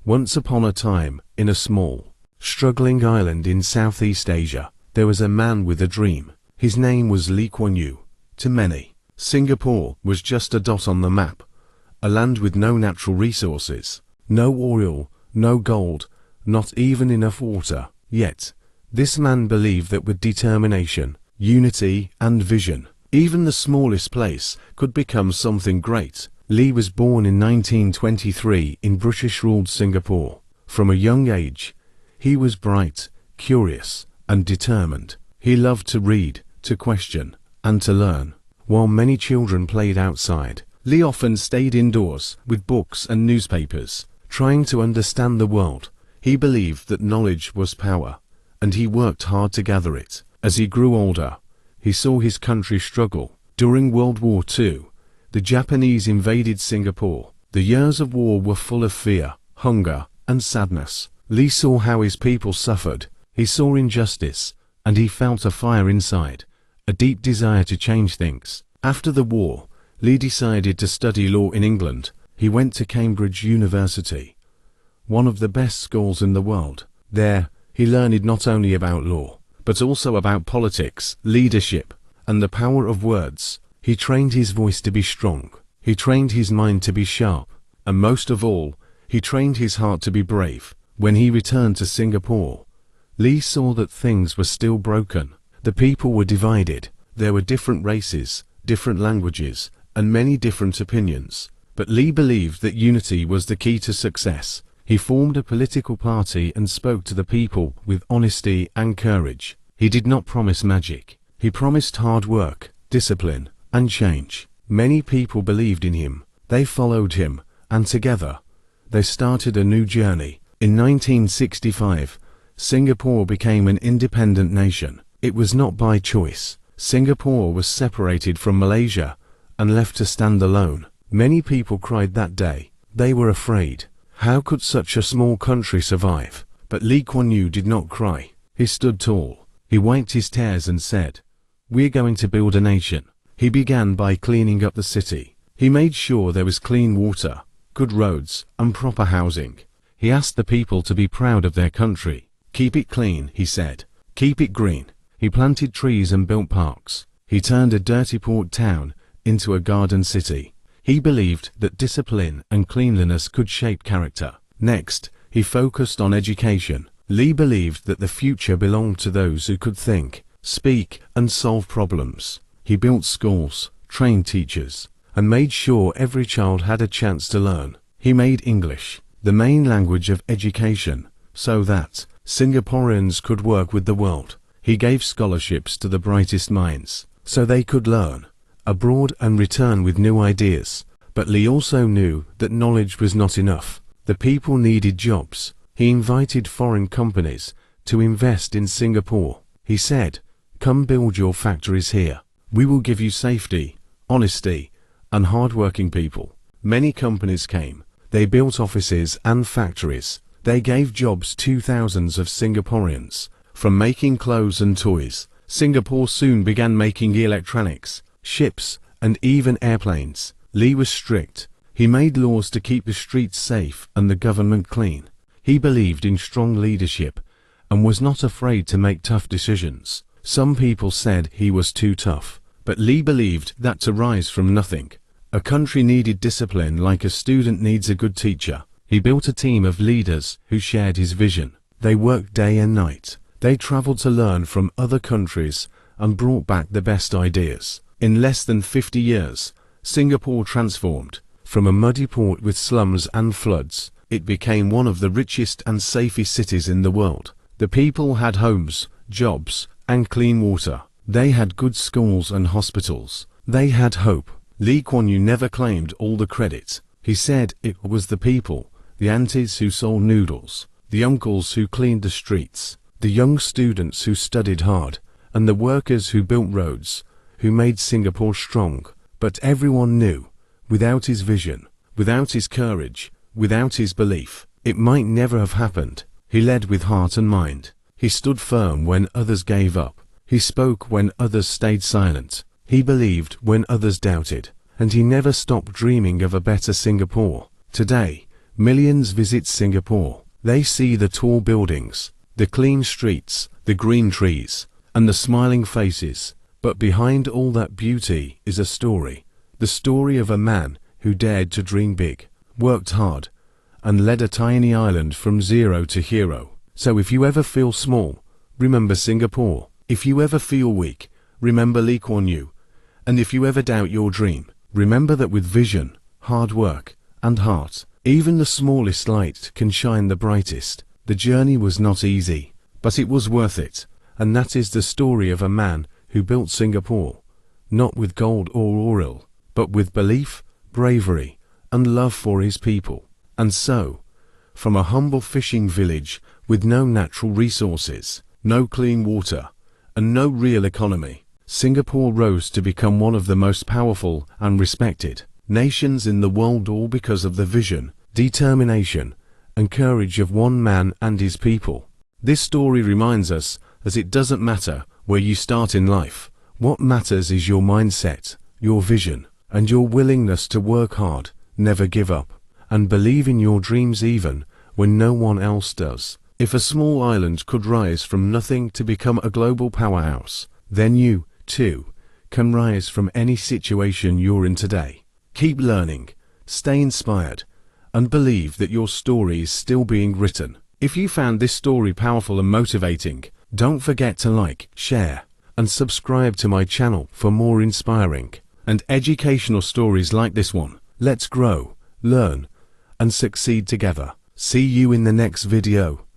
Once upon a time, in a small, struggling island in Southeast Asia, there was a man with a dream. His name was Lee Kuan Yew. To many, Singapore was just a dot on the map, a land with no natural resources, no oil, no gold, not even enough water. Yet, this man believed that with determination, unity, and vision, even the smallest place could become something great. Lee was born in 1923 in British-ruled Singapore. From a young age, he was bright, curious, and determined. He loved to read, to question, and to learn. While many children played outside, Lee often stayed indoors with books and newspapers, trying to understand the world. He believed that knowledge was power, and he worked hard to gather it. As he grew older, he saw his country struggle. During World War II, the Japanese invaded Singapore. The years of war were full of fear, hunger, and sadness. Lee saw how his people suffered. He saw injustice, and he felt a fire inside, a deep desire to change things. After the war, Lee decided to study law in England. He went to Cambridge University, one of the best schools in the world. There, he learned not only about law, but also about politics, leadership, and the power of words. He trained his voice to be strong. He trained his mind to be sharp. And most of all, he trained his heart to be brave. When he returned to Singapore, Lee saw that things were still broken. The people were divided. There were different races, different languages, and many different opinions. But Lee believed that unity was the key to success. He formed a political party and spoke to the people with honesty and courage. He did not promise magic. He promised hard work, discipline, and change. Many people believed in him. They followed him, and together, they started a new journey. In 1965, Singapore became an independent nation. It was not by choice. Singapore was separated from Malaysia and left to stand alone. Many people cried that day. They were afraid. How could such a small country survive? But Lee Kuan Yew did not cry. He stood tall. He wiped his tears and said, "We're going to build a nation." He began by cleaning up the city. He made sure there was clean water, good roads, and proper housing. He asked the people to be proud of their country. "Keep it clean," he said. "Keep it green." He planted trees and built parks. He turned a dirty port town into a garden city. He believed that discipline and cleanliness could shape character. Next, he focused on education. Lee believed that the future belonged to those who could think, speak, and solve problems. He built schools, trained teachers, and made sure every child had a chance to learn. He made English the main language of education, so that Singaporeans could work with the world. He gave scholarships to the brightest minds, so they could learn abroad and return with new ideas. But Lee also knew that knowledge was not enough. The people needed jobs. He invited foreign companies to invest in Singapore. He said, "Come build your factories here. We will give you safety, honesty, and hard-working people." Many companies came. They built offices and factories. They gave jobs to thousands of Singaporeans. From making clothes and toys, Singapore soon began making electronics, ships, and even airplanes. Lee was strict. He made laws to keep the streets safe and the government clean. He believed in strong leadership and was not afraid to make tough decisions. Some people said he was too tough, but Lee believed that to rise from nothing, a country needed discipline like a student needs a good teacher. He built a team of leaders who shared his vision. They worked day and night. They traveled to learn from other countries and brought back the best ideas. In less than 50 years, Singapore transformed. From a muddy port with slums and floods, it became one of the richest and safest cities in the world. The people had homes, jobs, and clean water. They had good schools and hospitals. They had hope. Lee Kuan Yew never claimed all the credit. He said it was the people, the aunties who sold noodles, the uncles who cleaned the streets, the young students who studied hard, and the workers who built roads, who made Singapore strong. But everyone knew, without his vision, without his courage, without his belief, it might never have happened. He led with heart and mind. He stood firm when others gave up. He spoke when others stayed silent. He believed when others doubted. And he never stopped dreaming of a better Singapore. Today, Millions visit Singapore. They see the tall buildings, the clean streets, the green trees, and the smiling faces. But behind all that beauty is a story. The story of a man who dared to dream big, worked hard, and led a tiny island from zero to hero. So if you ever feel small, remember Singapore. If you ever feel weak, remember Lee Kuan Yew. And if you ever doubt your dream, remember that with vision, hard work, and heart, even the smallest light can shine the brightest. The journey was not easy, but it was worth it. And that is the story of a man who built Singapore, not with gold or oil, but with belief, bravery, and love for his people. And so, from a humble fishing village with no natural resources, no clean water, and no real economy, Singapore rose to become one of the most powerful and respected nations in the world, all because of the vision, determination, and courage of one man and his people. This story reminds us that it doesn't matter where you start in life. What matters is your mindset, your vision, and your willingness to work hard, never give up, and believe in your dreams even when no one else does. If a small island could rise from nothing to become a global powerhouse, then you, too, can rise from any situation you're in today. Keep learning, stay inspired, and believe that your story is still being written. If you found this story powerful and motivating, don't forget to like, share, and subscribe to my channel for more inspiring and educational stories like this one. Let's grow, learn, and succeed together. See you in the next video.